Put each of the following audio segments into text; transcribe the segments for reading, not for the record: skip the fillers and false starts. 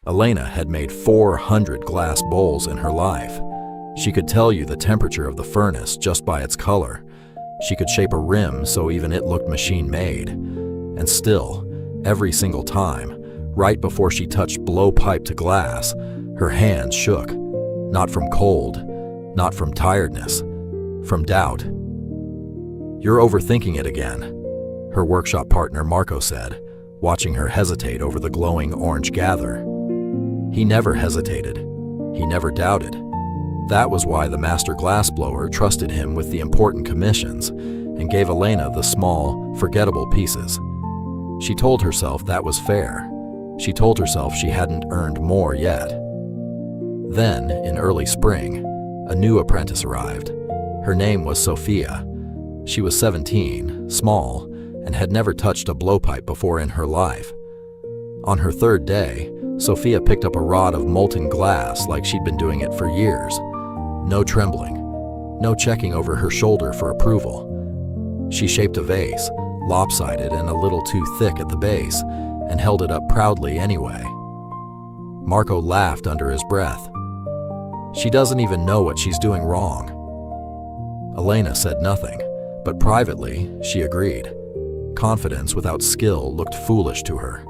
Elena had made 400 glass bowls in her life. She could tell you the temperature of the furnace just by its color. She could shape a rim so even it looked machine-made. And still, every single time, right before she touched blowpipe to glass, her hands shook. Not from cold, not from tiredness, from doubt. "You're overthinking it again," her workshop partner Marco said, watching her hesitate over the glowing orange gather. He never hesitated. He never doubted. That was why the master glassblower trusted him with the important commissions and gave Elena the small, forgettable pieces. She told herself that was fair. She told herself she hadn't earned more yet. Then, in early spring, a new apprentice arrived. Her name was Sophia. She was 17, small, and had never touched a blowpipe before in her life. On her third day, Sophia picked up a rod of molten glass like she'd been doing it for years. No trembling, no checking over her shoulder for approval. She shaped a vase, lopsided and a little too thick at the base, and held it up proudly anyway. Marco laughed under his breath. "She doesn't even know what she's doing wrong." Elena said nothing, but privately, she agreed. Confidence without skill looked foolish to her.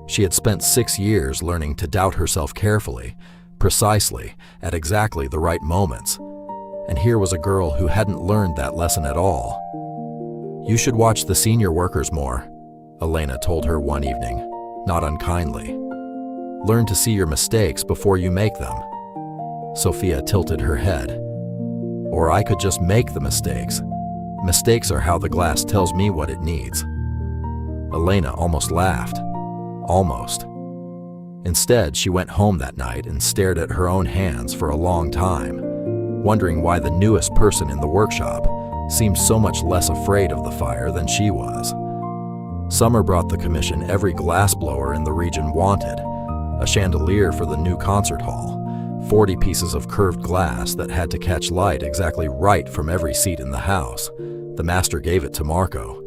She had spent 6 years learning to doubt herself carefully, precisely, at exactly the right moments. And here was a girl who hadn't learned that lesson at all. "You should watch the senior workers more," Elena told her one evening, not unkindly. "Learn to see your mistakes before you make them." Sophia tilted her head. "Or I could just make the mistakes. Mistakes are how the glass tells me what it needs." Elena almost laughed. Almost. Instead, she went home that night and stared at her own hands for a long time, wondering why the newest person in the workshop seemed so much less afraid of the fire than she was. Summer brought the commission every glassblower in the region wanted: a chandelier for the new concert hall, 40 pieces of curved glass that had to catch light exactly right from every seat in the house. The master gave it to Marco.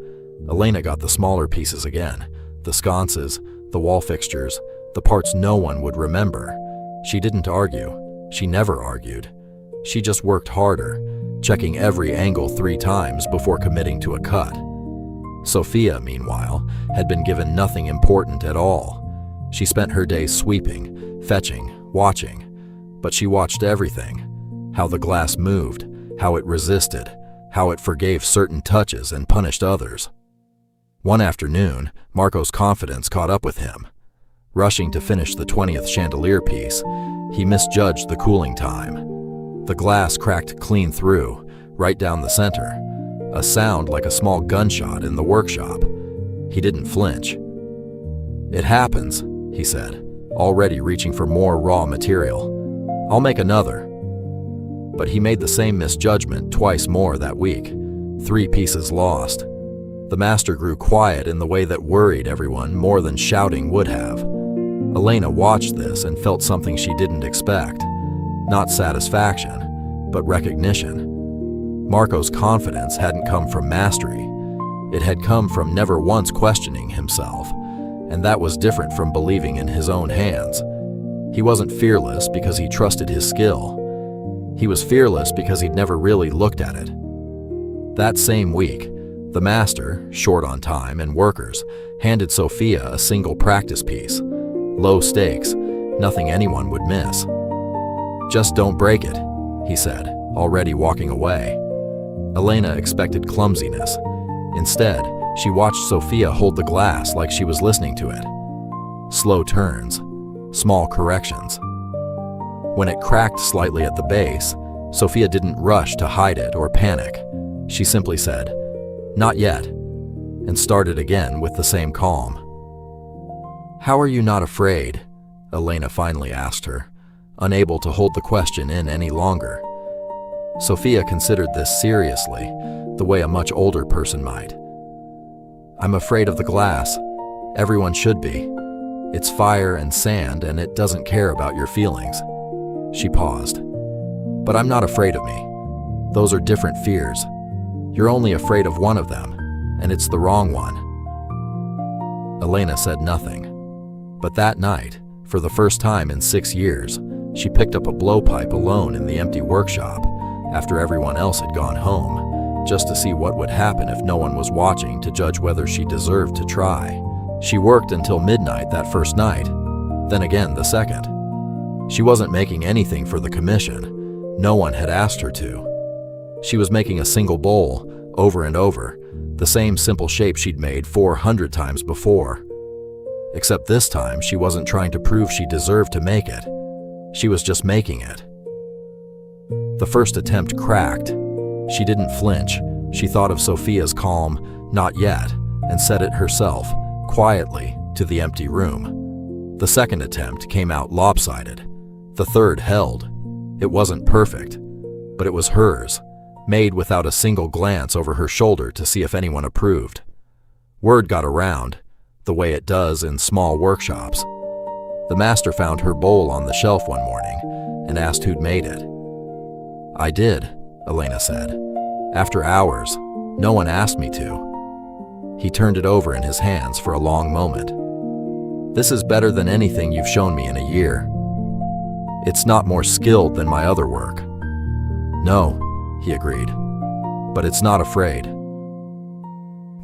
Elena got the smaller pieces again: the sconces, the wall fixtures, the parts no one would remember. She didn't argue. She never argued. She just worked harder, checking every angle 3 times before committing to a cut. Sophia, meanwhile, had been given nothing important at all. She spent her days sweeping, fetching, watching. But she watched everything: how the glass moved, how it resisted, how it forgave certain touches and punished others. One afternoon, Marco's confidence caught up with him. Rushing to finish the 20th chandelier piece, he misjudged the cooling time. The glass cracked clean through, right down the center, a sound like a small gunshot in the workshop. He didn't flinch. "It happens," he said, already reaching for more raw material. "I'll make another." But he made the same misjudgment twice more that week. 3 pieces lost. The master grew quiet in the way that worried everyone more than shouting would have. Elena watched this and felt something she didn't expect. Not satisfaction, but recognition. Marco's confidence hadn't come from mastery. It had come from never once questioning himself, and that was different from believing in his own hands. He wasn't fearless because he trusted his skill. He was fearless because he'd never really looked at it. That same week, the master, short on time and workers, handed Sophia a single practice piece. Low stakes, nothing anyone would miss. "Just don't break it," he said, already walking away. Elena expected clumsiness. Instead, she watched Sophia hold the glass like she was listening to it. Slow turns, small corrections. When it cracked slightly at the base, Sophia didn't rush to hide it or panic. She simply said, "Not yet," and started again with the same calm. "How are you not afraid?" Elena finally asked her, unable to hold the question in any longer. Sophia considered this seriously, the way a much older person might. "I'm afraid of the glass. Everyone should be. It's fire and sand, and it doesn't care about your feelings." She paused. "But I'm not afraid of me. Those are different fears. You're only afraid of one of them, and it's the wrong one." Elena said nothing. But that night, For the first time in 6 years, she picked up a blowpipe alone in the empty workshop after everyone else had gone home, just to see what would happen if no one was watching to judge whether she deserved to try. She worked until midnight that first night, then again the second. She wasn't making anything for the commission. No one had asked her to. She was making a single bowl, over and over, the same simple shape she'd made 400 times before. Except this time, she wasn't trying to prove she deserved to make it. She was just making it. The first attempt cracked. She didn't flinch. She thought of Sophia's calm, "Not yet," and said it herself, quietly, to the empty room. The second attempt came out lopsided. The third held. It wasn't perfect, but it was hers, made without a single glance over her shoulder to see if anyone approved. Word got around, the way it does in small workshops. The master found her bowl on the shelf one morning and asked who'd made it. "I did," Elena said. "After hours. No one asked me to." He turned it over in his hands for a long moment. "This is better than anything you've shown me in a year. It's not more skilled than my other work." "No," he agreed, "but it's not afraid."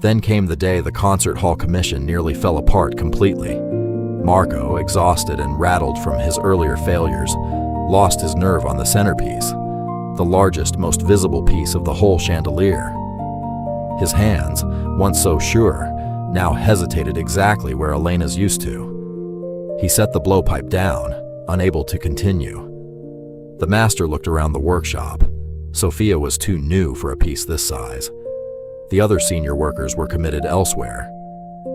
Then came the day the concert hall commission nearly fell apart completely. Marco, exhausted and rattled from his earlier failures, lost his nerve on the centerpiece, the largest, most visible piece of the whole chandelier. His hands, once so sure, now hesitated exactly where Elena's used to. He set the blowpipe down, unable to continue. The master looked around the workshop. Sophia was too new for a piece this size. The other senior workers were committed elsewhere.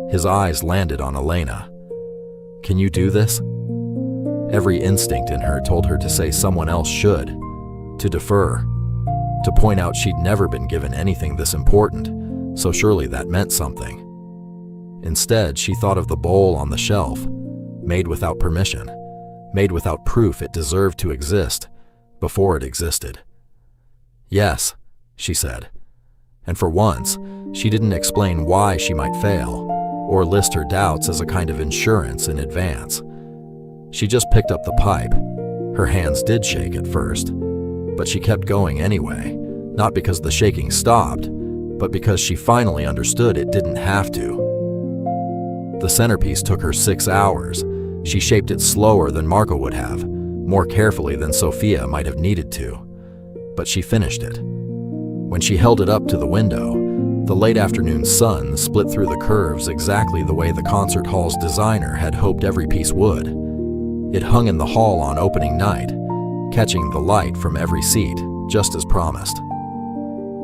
His eyes landed on Elena. "Can you do this?" Every instinct in her told her to say someone else should, to defer, to point out she'd never been given anything this important, so surely that meant something. Instead, she thought of the bowl on the shelf, made without permission, made without proof it deserved to exist before it existed. "Yes," she said. And for once, she didn't explain why she might fail, or list her doubts as a kind of insurance in advance. She just picked up the pipe. Her hands did shake at first, but she kept going anyway, not because the shaking stopped, but because she finally understood it didn't have to. The centerpiece took her 6 hours. She shaped it slower than Marco would have, more carefully than Sophia might have needed to. But she finished it. When she held it up to the window, the late afternoon sun split through the curves exactly the way the concert hall's designer had hoped every piece would. It hung in the hall on opening night, catching the light from every seat, just as promised.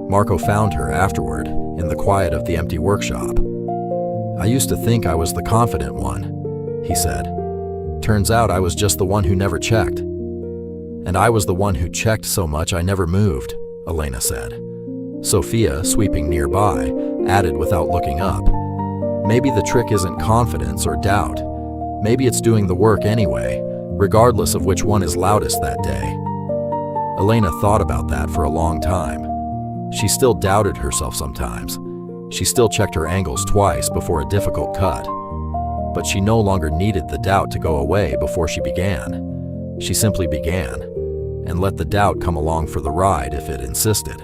Marco found her afterward, in the quiet of the empty workshop. "I used to think I was the confident one," he said. "Turns out I was just the one who never checked." "And I was the one who checked so much I never moved," Elena said. Sophia, sweeping nearby, added without looking up, "Maybe the trick isn't confidence or doubt. Maybe it's doing the work anyway, regardless of which one is loudest that day." Elena thought about that for a long time. She still doubted herself sometimes. She still checked her angles twice before a difficult cut. But she no longer needed the doubt to go away before she began. She simply began, and let the doubt come along for the ride if it insisted.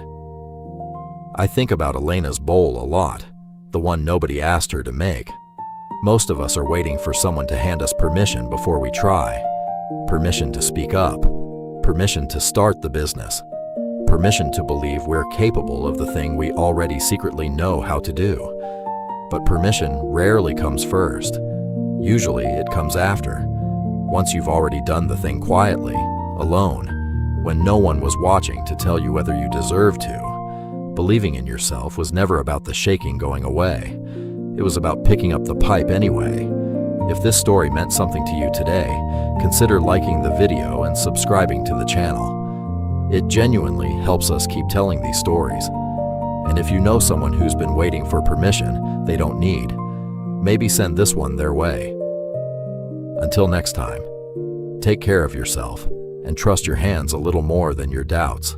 I think about Elena's bowl a lot, the one nobody asked her to make. Most of us are waiting for someone to hand us permission before we try. Permission to speak up. Permission to start the business. Permission to believe we're capable of the thing we already secretly know how to do. But permission rarely comes first. Usually it comes after, once you've already done the thing quietly, alone, when no one was watching to tell you whether you deserved to. Believing in yourself was never about the shaking going away. It was about picking up the pipe anyway. If this story meant something to you today, consider liking the video and subscribing to the channel. It genuinely helps us keep telling these stories. And if you know someone who's been waiting for permission they don't need, maybe send this one their way. Until next time, take care of yourself and trust your hands a little more than your doubts.